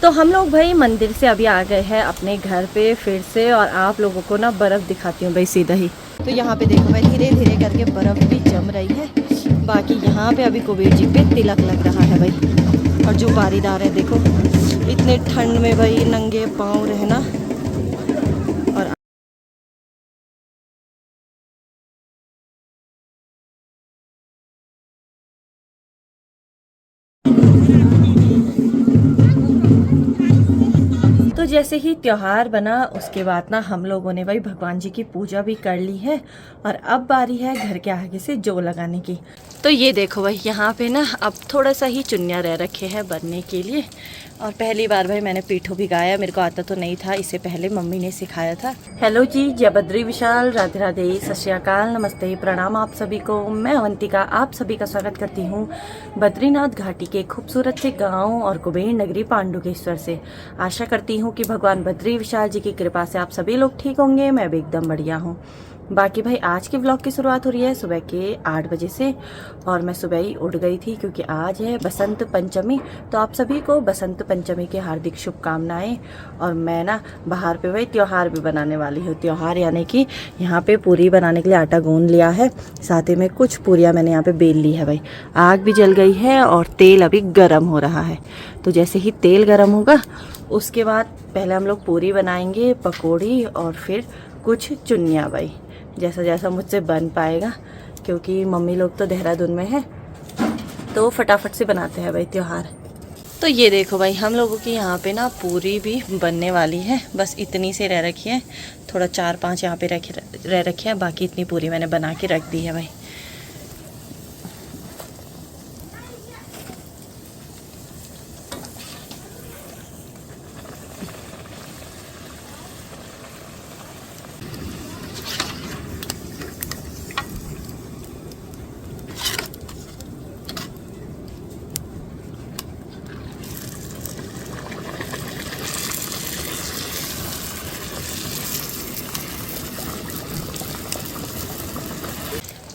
तो हम लोग भाई मंदिर से अभी आ गए हैं अपने घर पे फिर से, और आप लोगों को ना बर्फ़ दिखाती हूँ भाई सीधा ही। तो यहाँ पे देखो भाई धीरे धीरे करके बर्फ़ भी जम रही है। बाकी यहाँ पे अभी कुबेर जी पे तिलक लग रहा है भाई। और जो बारीदार है देखो, इतने ठंड में भाई नंगे पाँव रहना। और तो जैसे ही त्योहार बना उसके बाद ना हम लोगों ने भाई भगवान जी की पूजा भी कर ली है, और अब बारी है घर के आगे से जौ लगाने की। तो ये देखो भाई यहाँ पे ना अब थोड़ा सा ही चुन्निया रह रखे हैं बनने के लिए। और पहली बार भाई मैंने पीठो भिगाया, मेरे को आता तो नहीं था, इससे पहले मम्मी ने सिखाया था। हेलो जी, जय बद्री विशाल, राधे राधे, सत श्री अकाल, नमस्ते, प्रणाम आप सभी को। मैं अवंतिका आप सभी का स्वागत करती हूँ बद्रीनाथ घाटी के खूबसूरत से गाँव और कुबेर नगरी पांडुकेश्वर से। आशा करती हूँ कि भगवान बद्री विशाल जी की कृपा से आप सभी लोग ठीक होंगे, मैं भी एकदम बढ़िया हूँ। बाकी भाई आज के व्लॉग की शुरुआत हो रही है सुबह के 8 बजे से, और मैं सुबह ही उठ गई थी क्योंकि आज है बसंत पंचमी। तो आप सभी को बसंत पंचमी की हार्दिक शुभकामनाएं। और मैं ना बाहर पे भाई त्योहार भी बनाने वाली हूँ। त्योहार यानी कि यहाँ पे पूरी बनाने के लिए आटा गूंद लिया है, साथ ही में कुछ पूरियाँ मैंने यहाँ पे बेल ली है भाई। आग भी जल गई है और तेल अभी गर्म हो रहा है। तो जैसे ही तेल गर्म होगा उसके बाद पहले हम लोग पूरी बनाएंगे, पकौड़ी, और फिर कुछ चुन्नियाँ भाई, जैसा जैसा मुझसे बन पाएगा, क्योंकि मम्मी लोग तो देहरादून में है तो फटाफट से बनाते हैं भाई त्योहार। तो ये देखो भाई हम लोगों की यहाँ पे ना पूरी भी बनने वाली है, बस इतनी से रह रखी है, थोड़ा 4-5 यहाँ पे रह रखी है, बाकी इतनी पूरी मैंने बना के रख दी है भाई।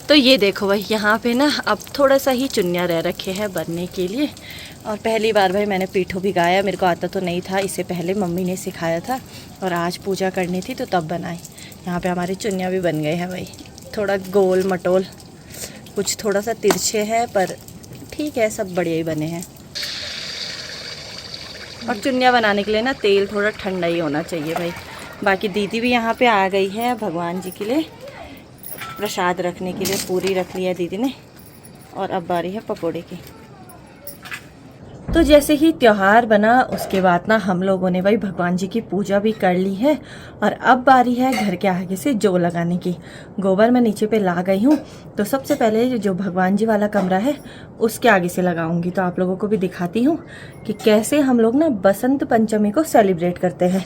तो ये देखो भाई यहाँ पे ना अब थोड़ा सा ही चुन्निया रह रखे हैं बनने के लिए। और पहली बार भाई मैंने पीठो भिगाया, मेरे को आता तो नहीं था, इससे पहले मम्मी ने सिखाया था, और आज पूजा करनी थी तो तब बनाई। यहाँ पे हमारी चुन्निया भी बन गए हैं भाई, थोड़ा गोल मटोल, कुछ थोड़ा सा तिरछे है पर ठीक है, सब बढ़िया ही बने हैं। और चुन्निया बनाने के लिए ना तेल थोड़ा ठंडा ही होना चाहिए भाई। बाकी दीदी भी यहाँ पे आ गई है भगवान जी के लिए प्रसाद रखने के लिए, पूरी रख लिया दीदी ने, और अब बारी है पकोड़े की। तो जैसे ही त्योहार बना उसके बाद ना हम लोगों ने भाई भगवान जी की पूजा भी कर ली है, और अब बारी है घर के आगे से जौ लगाने की। गोबर मैं नीचे पे ला गई हूँ, तो सबसे पहले जो भगवान जी वाला कमरा है उसके आगे से लगाऊंगी। तो आप लोगों को भी दिखाती हूँ कि कैसे हम लोग ना बसंत पंचमी को सेलिब्रेट करते हैं।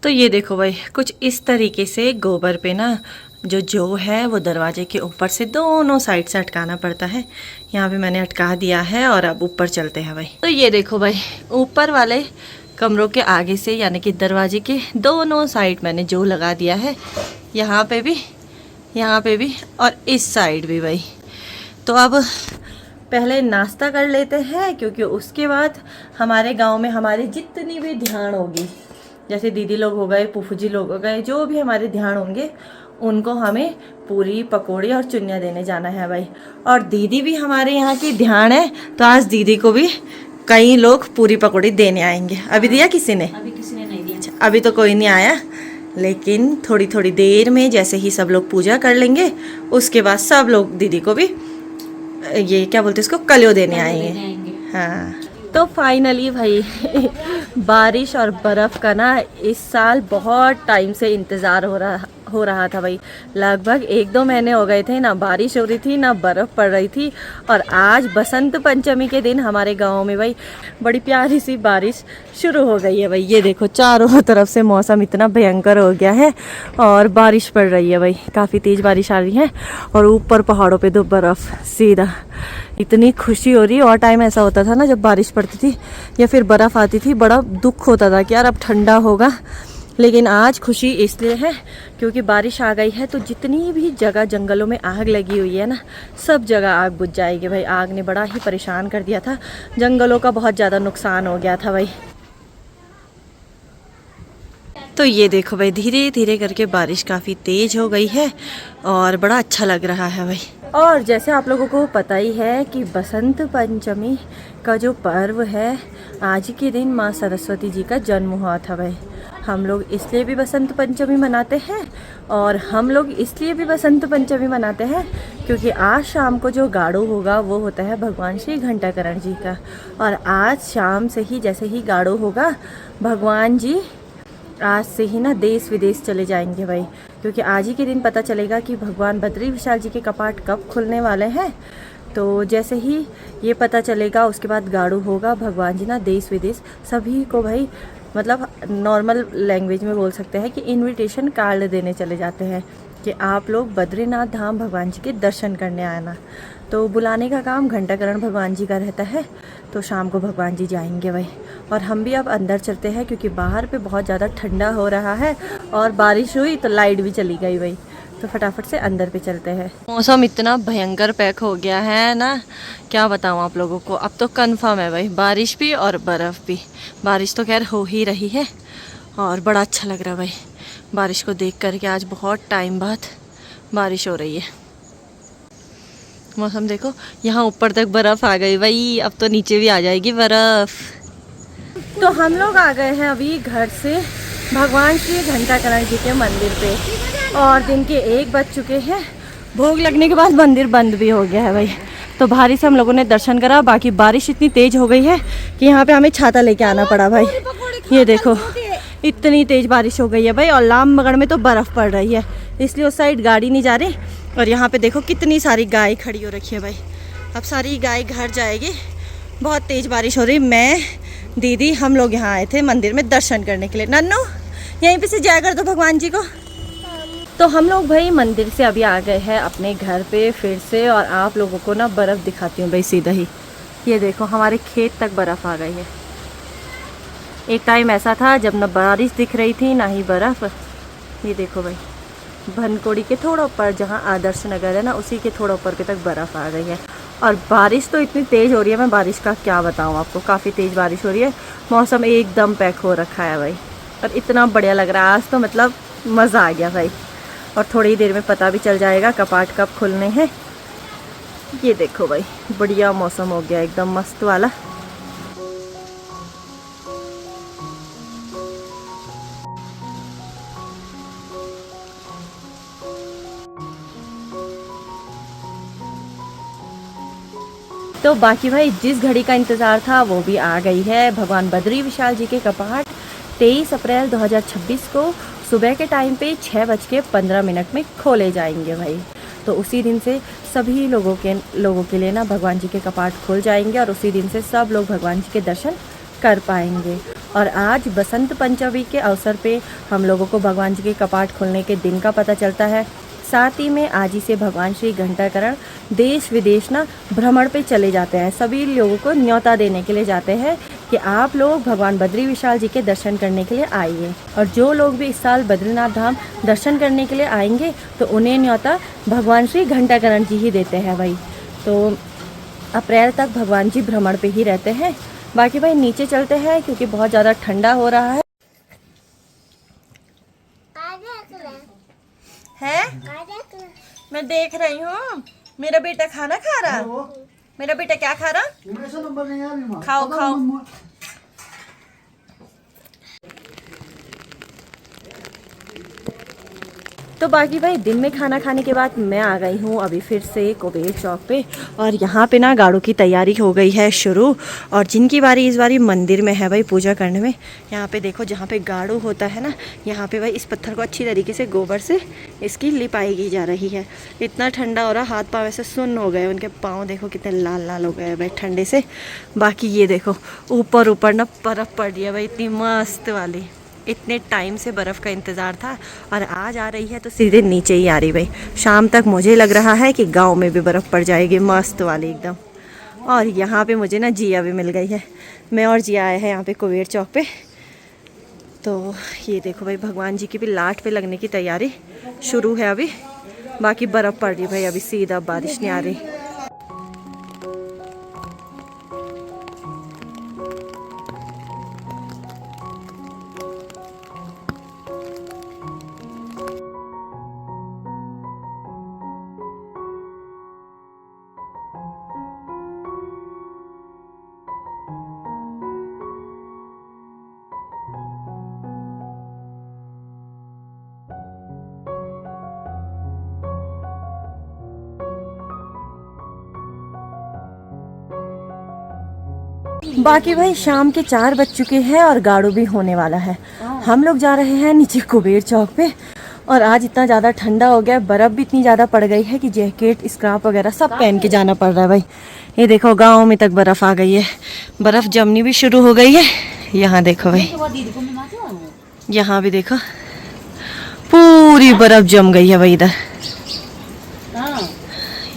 तो ये देखो भाई कुछ इस तरीके से गोबर पे ना जो है वो दरवाजे के ऊपर से दोनों साइड से अटकाना पड़ता है। यहाँ पे मैंने अटका दिया है, और अब ऊपर चलते हैं भाई। तो ये देखो भाई ऊपर वाले कमरों के आगे से यानी कि दरवाजे के दोनों साइड मैंने जो लगा दिया है, यहाँ पे भी और इस साइड भी भाई। तो अब पहले नाश्ता कर लेते हैं, क्योंकि उसके बाद हमारे गाँव में हमारी जितनी भी ध्यान होगी, जैसे दीदी लोग हो गए, फूफू जी लोग हो गए, जो भी हमारे ध्यान होंगे उनको हमें पूरी पकौड़ी और चुन्निया देने जाना है भाई। और दीदी भी हमारे यहाँ की ध्यान है, तो आज दीदी को भी कई लोग पूरी पकौड़ी देने आएंगे। अभी दिया किसी ने? अभी किसी ने नहीं दिया। अच्छा, अभी तो कोई नहीं आया, लेकिन थोड़ी थोड़ी देर में जैसे ही सब लोग पूजा कर लेंगे उसके बाद सब लोग दीदी को भी ये क्या बोलते हैं इसको, कलियो देने आएंगे। हाँ, तो फाइनली भाई बारिश और बर्फ़ का ना इस साल बहुत टाइम से इंतज़ार हो रहा था भाई। लगभग 1-2 महीने हो गए थे, ना बारिश हो रही थी ना बर्फ़ पड़ रही थी। और आज बसंत पंचमी के दिन हमारे गांव में भाई बड़ी प्यारी सी बारिश शुरू हो गई है भाई। ये देखो चारों तरफ से मौसम इतना भयंकर हो गया है और बारिश पड़ रही है भाई, काफ़ी तेज़ बारिश आ रही है। और ऊपर पहाड़ों पे तो बर्फ़ सीधा, इतनी खुशी हो रही है। और टाइम ऐसा होता था ना जब बारिश पड़ती थी या फिर बर्फ़ आती थी, बड़ा दुख होता था कि यार अब ठंडा होगा, लेकिन आज खुशी इसलिए है क्योंकि बारिश आ गई है, तो जितनी भी जगह जंगलों में आग लगी हुई है ना, सब जगह आग बुझ जाएगी भाई। आग ने बड़ा ही परेशान कर दिया था, जंगलों का बहुत ज़्यादा नुकसान हो गया था भाई। तो ये देखो भाई, धीरे धीरे करके बारिश काफ़ी तेज़ हो गई है और बड़ा अच्छा लग रहा है भाई। और जैसे आप लोगों को पता ही है कि बसंत पंचमी का जो पर्व है, आज के दिन माँ सरस्वती जी का जन्म हुआ था भाई। हम लोग इसलिए भी बसंत पंचमी मनाते हैं, और हम लोग इसलिए भी बसंत पंचमी मनाते हैं क्योंकि आज शाम को जो गाड़ू होगा वो होता है भगवान श्री घंटाकरण जी का। और आज शाम से ही, जैसे ही गाड़ू होगा, भगवान जी आज से ही ना देश विदेश चले जाएंगे भाई, क्योंकि आज ही के दिन पता चलेगा कि भगवान बद्री विशाल जी के कपाट कब खुलने वाले हैं। तो जैसे ही ये पता चलेगा, उसके बाद गाड़ू होगा, भगवान जी ना देश विदेश सभी को भाई, मतलब नॉर्मल लैंग्वेज में बोल सकते हैं कि इनविटेशन कार्ड देने चले जाते हैं कि आप लोग बद्रीनाथ धाम भगवान जी के दर्शन करने आना। तो बुलाने का काम घंटाकरण भगवान जी का रहता है। तो शाम को भगवान जी जाएंगे भाई। और हम भी अब अंदर चलते हैं क्योंकि बाहर पे बहुत ज़्यादा ठंडा हो रहा है और बारिश हुई तो लाइट भी चली गई भाई। तो फटाफट से अंदर पे चलते हैं। मौसम इतना भयंकर पैक हो गया है ना, क्या बताऊँ आप लोगों को। अब तो कंफर्म है भाई, बारिश भी और बर्फ़ भी। बारिश तो खैर हो ही रही है और बड़ा अच्छा लग रहा है भाई बारिश को देख करके। आज बहुत टाइम बाद बारिश हो रही है। मौसम देखो, यहाँ ऊपर तक बर्फ़ आ गई भाई, अब तो नीचे भी आ जाएगी बर्फ़। तो हम लोग आ गए हैं अभी घर से भगवान श्री घंटाकरण जी के मंदिर पे, और दिन के 1 बज चुके हैं। भोग लगने के बाद मंदिर बंद भी हो गया है भाई। तो भारी से हम लोगों ने दर्शन करा। बाकी बारिश इतनी तेज़ हो गई है कि यहाँ पे हमें छाता लेके आना पड़ा भाई। ये देखो, इतनी तेज़ बारिश हो गई है भाई। और लामबगड़ में तो बर्फ़ पड़ रही है, इसलिए उस साइड गाड़ी नहीं जा रही। और यहाँ पे देखो कितनी सारी गाय खड़ी हो रखी है भाई। अब सारी गाय घर जाएगी, बहुत तेज़ बारिश हो रही। मैं, दीदी, हम लोग यहाँ आए थे मंदिर में दर्शन करने के लिए। नन्नू, यहीं पे से जाया कर दो भगवान जी को। तो हम लोग भाई मंदिर से अभी आ गए हैं अपने घर पे फिर से। और आप लोगों को ना बर्फ़ दिखाती हूँ भाई सीधा ही। ये देखो, हमारे खेत तक बर्फ़ आ गई है। एक टाइम ऐसा था जब ना बारिश दिख रही थी ना ही बर्फ़। ये देखो भाई, भनकोड़ी के थोड़ा ऊपर जहाँ आदर्श नगर है ना, उसी के थोड़ा ऊपर के तक बर्फ़ आ गई है। और बारिश तो इतनी तेज़ हो रही है, मैं बारिश का क्या बताऊँ आपको। काफ़ी तेज़ बारिश हो रही है, मौसम एकदम पैक हो रखा है भाई। और इतना बढ़िया लग रहा है आज तो, मतलब मज़ा आ गया भाई। और थोड़ी देर में पता भी चल जाएगा कपाट कब खुलने हैं। ये देखो भाई, बढ़िया मौसम हो गया एकदम मस्त वाला। तो बाकी भाई जिस घड़ी का इंतज़ार था वो भी आ गई है। भगवान बद्री विशाल जी के कपाट 23 अप्रैल 2026 को सुबह के टाइम पे 6:15 में खोले जाएंगे भाई। तो उसी दिन से सभी लोगों के लिए ना भगवान जी के कपाट खुल जाएंगे और उसी दिन से सब लोग भगवान जी के दर्शन कर पाएंगे। और आज बसंत पंचमी के अवसर पे हम लोगों को भगवान जी के कपाट खुलने के दिन का पता चलता है। साथ ही में आज ही से भगवान श्री घंटाकरण देश विदेश ना भ्रमण पे चले जाते हैं। सभी लोगों को न्योता देने के लिए जाते हैं कि आप लोग भगवान बद्री विशाल जी के दर्शन करने के लिए आइए। और जो लोग भी इस साल बद्रीनाथ धाम दर्शन करने के लिए आएंगे तो उन्हें न्योता भगवान श्री घंटाकरण जी ही देते हैं भाई। तो अप्रैल तक भगवान जी भ्रमण पे ही रहते हैं। बाकी भाई नीचे चलते हैं क्योंकि बहुत ज़्यादा ठंडा हो रहा है। मैं देख रही हूँ, मेरा बेटा खाना खा रहा। मेरा बेटा क्या खा रहा? खाओ खाओ। तो बाकी भाई दिन में खाना खाने के बाद मैं आ गई हूँ अभी फिर से कुबेर चौक पे। और यहाँ पे ना गाड़ू की तैयारी हो गई है शुरू। और जिनकी बारी इस बारी मंदिर में है भाई पूजा करने में, यहाँ पे देखो जहाँ पे गाड़ू होता है ना, यहाँ पे भाई इस पत्थर को अच्छी तरीके से गोबर से इसकी लिपाई की जा रही है। इतना ठंडा हो रहा, हाथ पाँव ऐसे सुन्न हो गए, उनके पाँव देखो कितने लाल लाल हो गए भाई ठंडे से। बाकी ये देखो ऊपर ऊपर ना बर्फ़ पड़ रही है भाई, इतनी मस्त वाली। इतने टाइम से बर्फ़ का इंतज़ार था और आज आ रही है तो सीधे नीचे ही आ रही भाई। शाम तक मुझे लग रहा है कि गांव में भी बर्फ़ पड़ जाएगी मस्त वाली एकदम। और यहाँ पे मुझे ना जिया भी मिल गई है। मैं और जिया आए हैं यहाँ पे कुबेर चौक पे। तो ये देखो भाई भगवान जी की भी लाट पे लगने की तैयारी शुरू है अभी। बाकी बर्फ़ पड़ रही भाई, अभी सीधा बारिश नहीं आ रही। बाकी भाई शाम के 4 बज चुके हैं और गाड़ू भी होने वाला है। हम लोग जा रहे हैं नीचे कुबेर चौक पे। और आज इतना ज़्यादा ठंडा हो गया, बर्फ़ भी इतनी ज़्यादा पड़ गई है कि जैकेट स्कार्फ वगैरह सब पहन के जाना पड़ रहा है भाई। ये देखो गाँव में तक बर्फ़ आ गई है, बर्फ़ जमनी भी शुरू हो गई है। यहाँ देखो भाई, यहाँ भी देखो पूरी बर्फ़ जम गई है भाई इधर।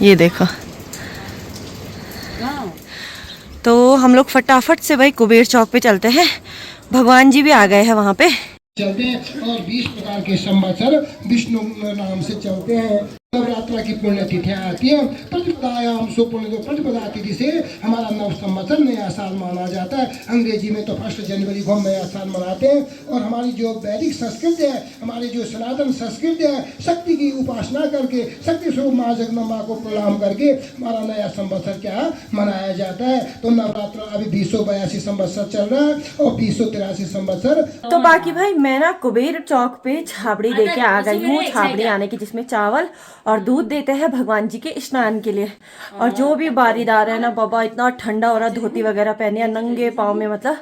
ये देखो, तो हम लोग फटाफट से भाई कुबेर चौक पे चलते हैं। भगवान जी भी आ गए हैं वहाँ पे। चलते हैं और 20 प्रकार के संवत्सर विष्णु नाम से चलते हैं। नवरात्रा की पुण्य तिथियां आती है। प्रतिपदायाम सुपुण्य, तो प्रतिपदा तिथि से हमारा नव संवत्सर नया साल माना जाता है। अंग्रेजी में तो 1 जनवरी को हम नया साल मनाते हैं। और हमारी जो वैदिक संस्कृति है, हमारी जो सनातन संस्कृति है, शक्ति की उपासना करके, शक्ति स्वरूप माँ जगदम्बा को प्रणाम करके हमारा नया संवत्सर क्या मनाया जाता है। तो नवरात्र अभी 282 संवत्सर चल रहा है और 283 संवत्सर। तो बाकी भाई मैं ना कुबेर चौक पे छाबड़ी लेके आ गई हूँ। छाबड़ी आने की जिसमें चावल और दूध देते हैं भगवान जी के स्नान के लिए। और जो भी बारीदार है ना बाबा, इतना ठंडा हो रहा, धोती वगैरह पहने या नंगे पाँव में, मतलब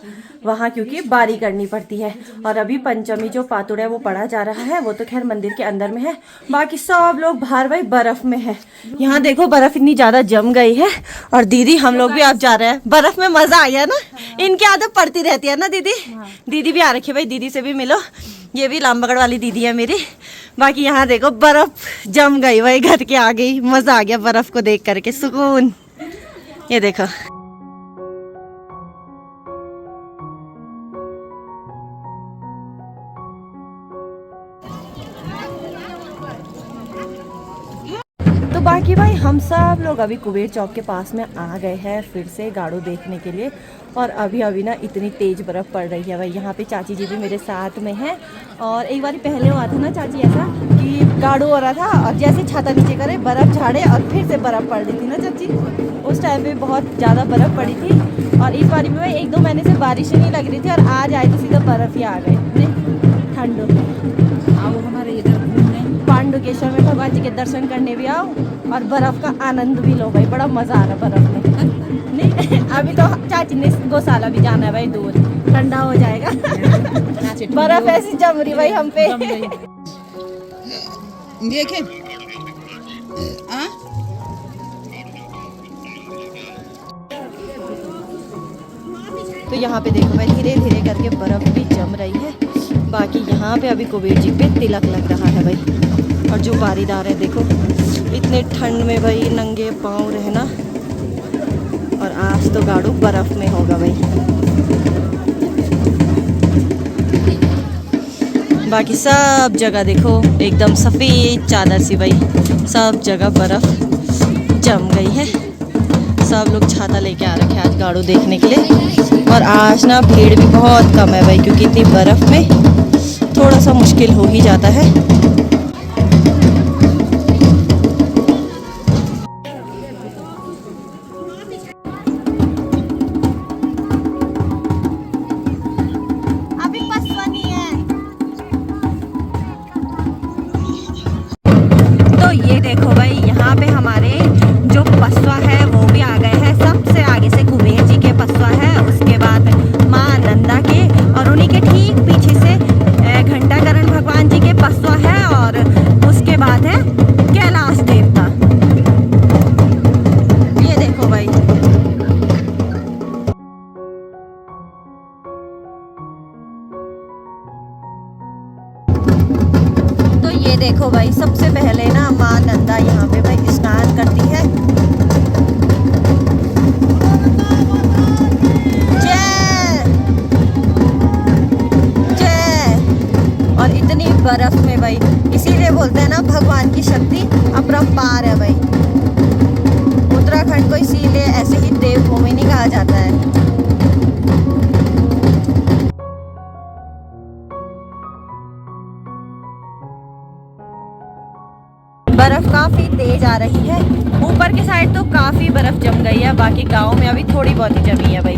वहाँ क्योंकि बारी करनी पड़ती है। और अभी पंचमी जो पातुड़ है वो पढ़ा जा रहा है, वो तो खैर मंदिर के अंदर में है। बाकी सब लोग बाहर भाई बर्फ में है। यहाँ देखो बर्फ इतनी ज्यादा जम गई है। और दीदी हम लोग भी अब जा रहे हैं बर्फ में। मजा आ गया ना, इनकी आदत पड़ती रहती है ना दीदी। दीदी भी आ रखी है भाई, दीदी से भी मिलो। ये भी लामबगड़ वाली दीदी है मेरी। बाकी यहाँ देखो बर्फ जम गई भाई, घर के आ गई। मजा आ गया बर्फ को देख करके, सुकून। ये देखो, तो बाकी भाई हम सब लोग अभी कुबेर चौक के पास में आ गए हैं फिर से गाड़ू देखने के लिए। और अभी ना इतनी तेज़ बर्फ़ पड़ रही है भाई। यहाँ पे चाची जी भी मेरे साथ में हैं। और एक बार पहले हुआ था ना चाची ऐसा कि गाड़ू हो रहा था और जैसे छाता नीचे करे बर्फ़ झाड़े और फिर से बर्फ़ पड़ रही थी ना चाची। उस टाइम पे बहुत ज़्यादा बर्फ़ पड़ी थी। और इस बार में भाई 1-2 महीने से बारिश ही नहीं लग रही थी और आज आए तो सीधा बर्फ़ ही आ गए। ठंड आओ हमारे इधर घूमने, पांडुकेश्वर में भगवान जी के दर्शन करने भी आओ और बर्फ़ का आनंद भी लो भाई। बड़ा मज़ा आ रहा है बर्फ़ में। नहीं अभी तो चाची ने गौशाला भी जाना है भाई, दूर ठंडा हो जाएगा। बर्फ़ ऐसी जम रही भाई हम पे। देखें तो यहाँ पे देखो भाई धीरे धीरे करके बर्फ़ भी जम रही है। बाकी यहाँ पे अभी कुबेर जी पे तिलक लग रहा है भाई। और जो बारीदार है देखो, इतने ठंड में भाई नंगे पाँव रहना। और आज तो गाड़ू बर्फ में होगा भाई। बाकी सब जगह देखो एकदम सफ़ेद चादर सी भाई, सब जगह बर्फ जम गई है। सब लोग छाता लेके आ रखे हैं आज गाड़ू देखने के लिए। और आज ना भीड़ भी बहुत कम है भाई, क्योंकि इतनी बर्फ़ में थोड़ा सा मुश्किल हो ही जाता है। ये देखो भाई यहाँ पे हमारे जो पसवा है वो भी आ गए हैं। सबसे आगे से कुबेर जी के पसवा है, उसके बाद माँ नंदा के, और उन्हीं के ठीक पीछे से घंटाकरण भगवान जी के पसवा है। और उसके बाद है कैलाश देवता। ये देखो भाई, तो ये देखो भाई सबसे पहले ना माँ नंदा यहाँ पे भाई स्नान करती है। जय जय बर्फ में भाई। इसीलिए बोलते हैं ना भगवान की शक्ति अपरंपार है भाई। उत्तराखंड को इसीलिए ऐसे ही देवभूमि नहीं कहा जाता है। बर्फ काफी तेज आ रही है। ऊपर की साइड तो काफी बर्फ जम गई है, बाकी गांव में अभी थोड़ी बहुत ही जमी है भाई।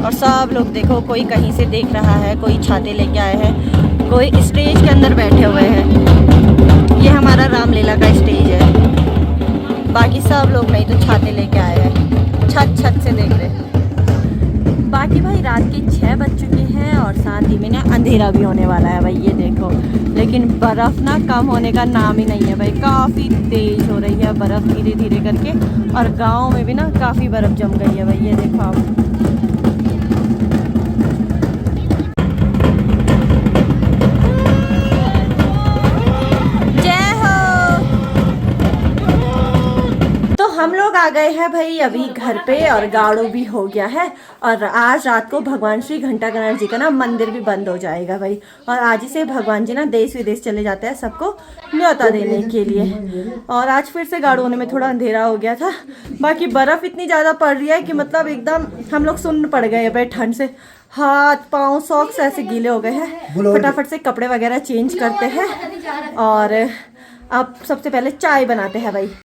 और सब लोग देखो, कोई कहीं से देख रहा है, कोई छाते लेके आए हैं, कोई स्टेज के अंदर बैठे हुए हैं। ये हमारा रामलीला का स्टेज है। बाकी सब लोग नहीं तो छाते लेके आए हैं, छत से देख रहे हैं। बाकी भाई रात के 6 बज चुके हैं और साथ ही में ना अंधेरा भी होने वाला है भाई, ये देखो। लेकिन बर्फ़ ना कम होने का नाम ही नहीं है भाई, काफ़ी तेज़ हो रही है बर्फ़ धीरे धीरे करके। और गांव में भी ना काफ़ी बर्फ़ जम गई है भाई, ये देखो आप। हम लोग आ गए हैं भाई अभी घर पे और गाड़ो भी हो गया है। और आज रात को भगवान श्री घंटाकर्ण जी का ना मंदिर भी बंद हो जाएगा भाई। और आज ही से भगवान जी ना देश विदेश चले जाते हैं सबको न्योता देने के लिए। और आज फिर से गाड़ो होने में थोड़ा अंधेरा हो गया था। बाकी बर्फ़ इतनी ज़्यादा पड़ रही है कि मतलब एकदम हम लोग सुन्न पड़ गए हैं भाई ठंड से। हाथ पाँव सॉक्स ऐसे गीले हो गए हैं। फटाफट से कपड़े वगैरह चेंज करते हैं और अब सबसे पहले चाय बनाते हैं भाई।